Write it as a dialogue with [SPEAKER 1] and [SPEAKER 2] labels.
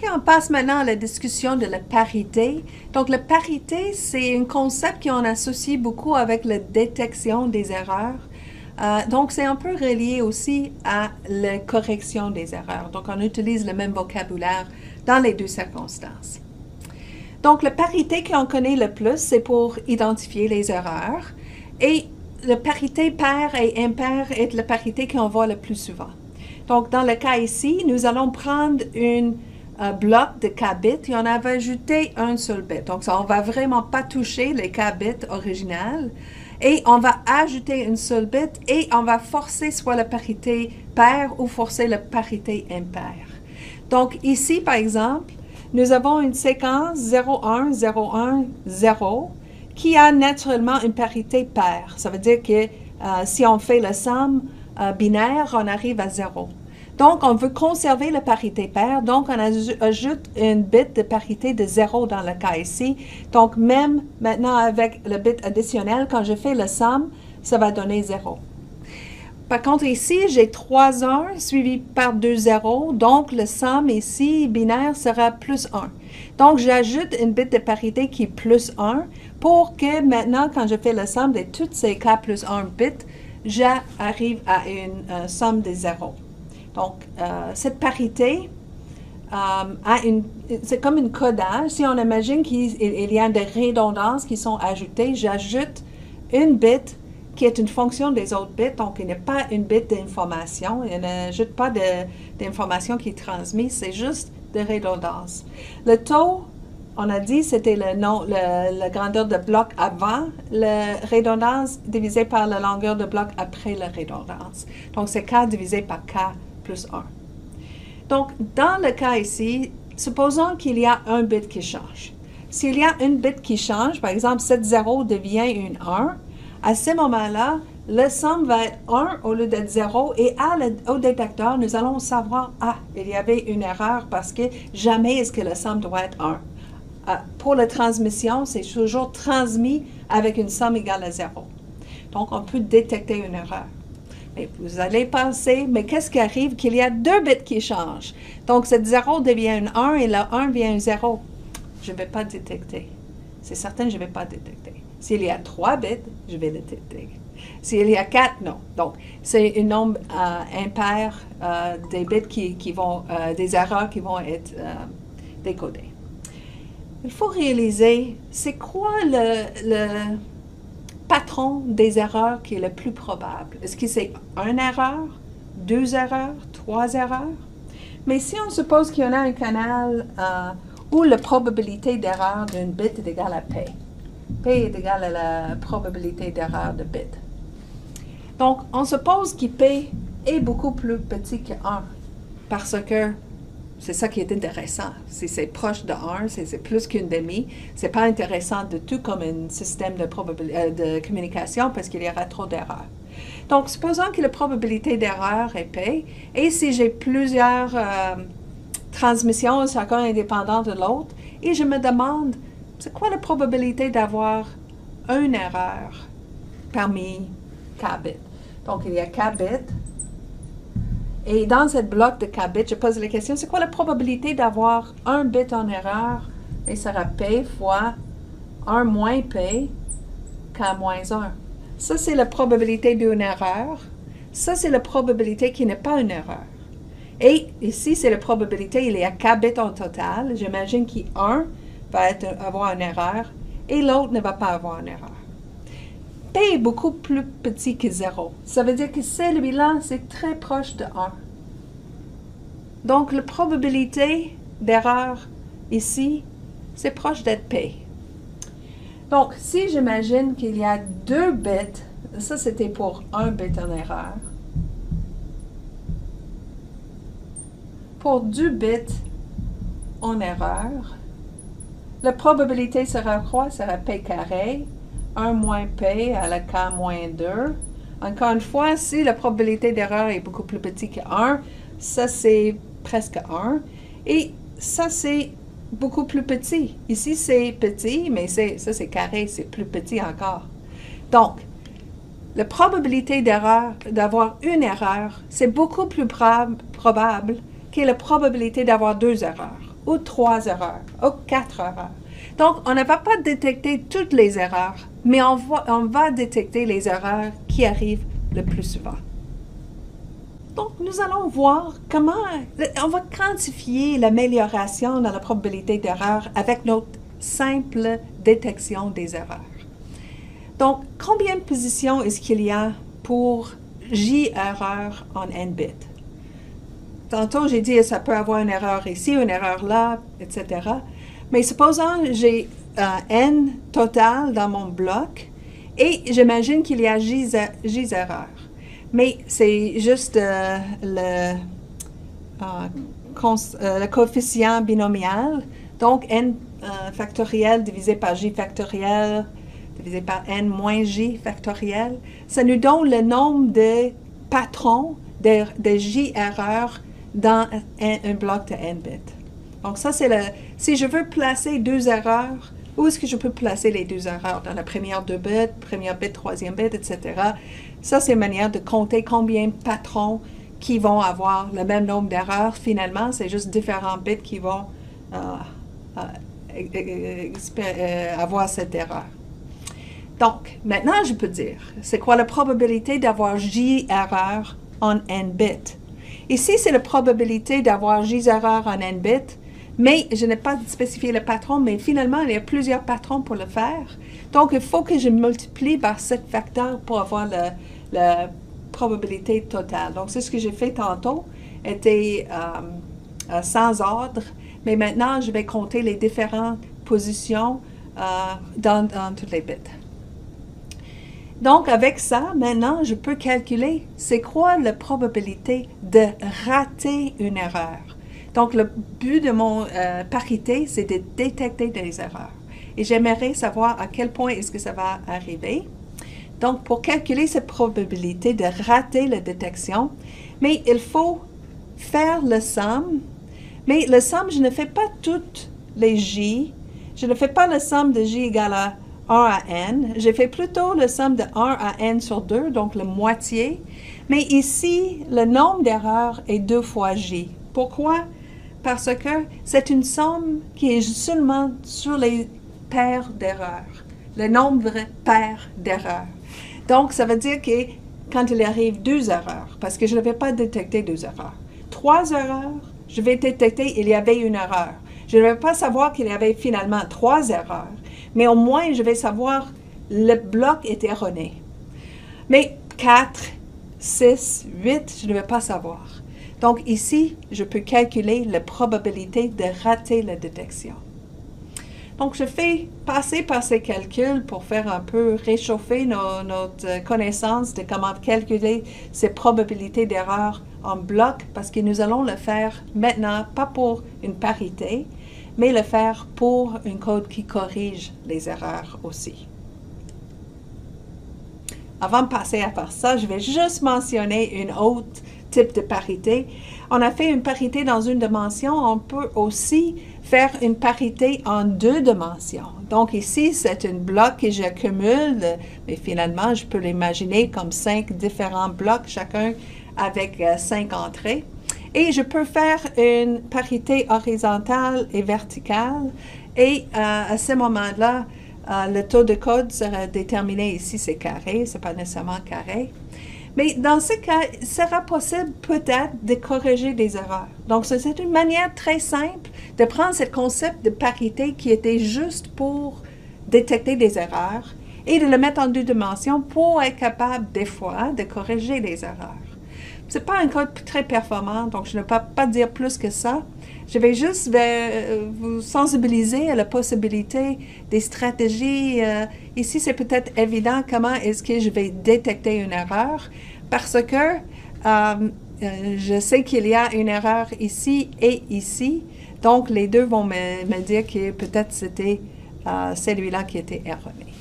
[SPEAKER 1] OK, on passe maintenant à la discussion de la parité. Donc, la parité, c'est un concept qu'on associe beaucoup avec la détection des erreurs. Donc, c'est un peu relié aussi à la correction des erreurs. Donc, on utilise le même vocabulaire dans les deux circonstances. Donc, la parité qu'on connaît le plus, c'est pour identifier les erreurs. Et la parité pair et impair est la parité qu'on voit le plus souvent. Donc, dans le cas ici, nous allons prendre un bloc de k bits et on va ajouter un seul bit. Donc, ça, on ne va vraiment pas toucher les k bits originales. Et on va ajouter une seule bit et on va forcer soit la parité paire ou forcer la parité impaire. Donc, ici, par exemple, nous avons une séquence 0, 1, 0, 1, 0 qui a naturellement une parité paire. Ça veut dire que si on fait la somme binaire, on arrive à 0. Donc, on veut conserver la parité paire, donc on ajoute une bit de parité de 0 dans le cas ici. Donc, même maintenant avec le bit additionnel, quand je fais la somme, ça va donner 0. Par contre, ici, j'ai 3 1 suivi par 2 0, donc le somme ici, binaire, sera plus 1. Donc, j'ajoute une bit de parité qui est plus 1 pour que maintenant, quand je fais la somme de toutes ces k plus 1 bits, j'arrive à une somme de 0. Donc, cette parité c'est comme un codage. Si on imagine qu'il y a des redondances qui sont ajoutées, j'ajoute une bit qui est une fonction des autres bits, donc il n'est pas une bit d'information, il n'ajoute pas d'information qui est transmise, c'est juste de redondance. Le taux, on a dit, c'était la grandeur de bloc avant la redondance divisé par la longueur de bloc après la redondance. Donc, c'est k divisé par k plus 1. Donc, dans le cas ici, supposons qu'il y a un bit qui change. S'il y a une bit qui change, par exemple, cette 0 devient une 1, à ce moment-là, le somme va être 1 au lieu d'être 0 et au détecteur, nous allons savoir, il y avait une erreur parce que jamais est-ce que le somme doit être 1. Pour la transmission, c'est toujours transmis avec une somme égale à 0. Donc, on peut détecter une erreur. Mais vous allez penser, mais qu'est-ce qui arrive? Qu'il y a deux bits qui changent. Donc, cette 0 devient une 1 et la 1 devient un 0. Je ne vais pas détecter. C'est certain que je ne vais pas détecter. S'il y a 3 bits, je vais détecter. S'il y a 4, non. Donc, c'est un nombre impair des bits des erreurs qui vont être décodées. Il faut réaliser, c'est quoi le patron des erreurs qui est le plus probable? Est-ce que c'est une erreur, 2 erreurs, 3 erreurs? Mais si on suppose qu'il y en a un canal où la probabilité d'erreur d'une bit est égale à P. P est égal à la probabilité d'erreur de bit. Donc, on suppose que P est beaucoup plus petit que 1 parce que c'est ça qui est intéressant. Si c'est proche de 1, c'est plus qu'une demi. Ce n'est pas intéressant du tout comme un système de communication parce qu'il y aura trop d'erreurs. Donc, supposons que la probabilité d'erreur est P, et si j'ai plusieurs transmissions, chacun indépendant de l'autre, et je me demande, c'est quoi la probabilité d'avoir une erreur parmi k bits? Donc, il y a k bits. Et dans cette bloc de k bits, je pose la question, c'est quoi la probabilité d'avoir un bit en erreur? Et ça sera P fois 1 moins P, k moins 1. Ça, c'est la probabilité d'une erreur. Ça, c'est la probabilité qui n'est pas une erreur. Et ici, c'est la probabilité, il y a k bits en total. J'imagine qu'un va avoir une erreur et l'autre ne va pas avoir une erreur. P est beaucoup plus petit que 0. Ça veut dire que celui-là, c'est très proche de 1. Donc, la probabilité d'erreur ici, c'est proche d'être P. Donc, si j'imagine qu'il y a 2 bits, ça c'était pour 1 bit en erreur. Pour 2 bits en erreur, la probabilité sera quoi? Sera P carré. 1 moins P à la K moins 2. Encore une fois, si la probabilité d'erreur est beaucoup plus petite que 1, ça c'est presque 1. Et ça c'est beaucoup plus petit. Ici c'est petit, mais ça c'est carré, c'est plus petit encore. Donc, la probabilité d'erreur, d'avoir une erreur, c'est beaucoup plus probable que la probabilité d'avoir 2 erreurs. ou 3 erreurs, ou 4 erreurs. Donc, on ne va pas détecter toutes les erreurs, mais on va détecter les erreurs qui arrivent le plus souvent. Donc, nous allons voir comment on va quantifier l'amélioration dans la probabilité d'erreur avec notre simple détection des erreurs. Donc, combien de positions est-ce qu'il y a pour J erreur en n bits? Tantôt, j'ai dit que ça peut avoir une erreur ici, une erreur là, etc. Mais supposons que j'ai n total dans mon bloc et j'imagine qu'il y a J erreurs. Mais c'est juste le coefficient binomial. Donc, n factoriel divisé par J factoriel divisé par n moins J factoriel. Ça nous donne le nombre de patrons de J erreurs dans un bloc de n bits. Donc, ça, c'est si je veux placer 2 erreurs, où est-ce que je peux placer les 2 erreurs? Dans la première 2 bits, première bit, troisième bit, etc. Ça, c'est une manière de compter combien de patrons qui vont avoir le même nombre d'erreurs. Finalement, c'est juste différents bits qui vont avoir cette erreur. Donc, maintenant, je peux dire, c'est quoi la probabilité d'avoir J erreur en n bits? Ici, c'est la probabilité d'avoir J erreur en n bits, mais je n'ai pas spécifié le patron, mais finalement, il y a plusieurs patrons pour le faire. Donc, il faut que je multiplie par 7 facteurs pour avoir la probabilité totale. Donc, c'est ce que j'ai fait tantôt, était sans ordre, mais maintenant, je vais compter les différentes positions dans toutes les bits. Donc, avec ça, maintenant, je peux calculer c'est quoi la probabilité de rater une erreur. Donc, le but de mon parité, c'est de détecter des erreurs. Et j'aimerais savoir à quel point est-ce que ça va arriver. Donc, pour calculer cette probabilité de rater la détection, mais il faut faire le somme. Mais le somme, je ne fais pas toutes les J. Je ne fais pas le somme de J égale à 1 à n. Je fais plutôt le somme de 1 à n sur 2, donc la moitié. Mais ici, le nombre d'erreurs est 2 fois J. Pourquoi? Parce que c'est une somme qui est seulement sur les paires d'erreurs, le nombre paires d'erreurs. Donc, ça veut dire que quand il arrive 2 erreurs, parce que je ne vais pas détecter 2 erreurs, 3 erreurs, je vais détecter il y avait une erreur. Je ne vais pas savoir qu'il y avait finalement 3 erreurs, mais au moins je vais savoir le bloc est erroné. Mais 4, 6, 8, je ne vais pas savoir. Donc ici, je peux calculer la probabilité de rater la détection. Donc je fais passer par ces calculs pour faire un peu réchauffer notre connaissance de comment calculer ces probabilités d'erreur en bloc, parce que nous allons le faire maintenant, pas pour une parité, mais le faire pour un code qui corrige les erreurs aussi. Avant de passer à faire ça, je vais juste mentionner une autre type de parité. On a fait une parité dans une dimension, on peut aussi faire une parité en 2 dimensions. Donc ici, c'est un bloc que j'accumule, mais finalement, je peux l'imaginer comme 5 différents blocs, chacun avec 5 entrées. Et je peux faire une parité horizontale et verticale. Et à ce moment-là, le taux de code sera déterminé ici, c'est carré, c'est pas nécessairement carré. Mais dans ce cas, il sera possible peut-être de corriger des erreurs. Donc, c'est une manière très simple de prendre ce concept de parité qui était juste pour détecter des erreurs et de le mettre en 2 dimensions pour être capable, des fois, de corriger les erreurs. Ce n'est pas un code très performant, donc je ne peux pas dire plus que ça. Je vais juste vous sensibiliser à la possibilité des stratégies. Ici, c'est peut-être évident comment est-ce que je vais détecter une erreur, parce que je sais qu'il y a une erreur ici et ici. Donc, les deux vont me dire que peut-être c'était celui-là qui était erroné.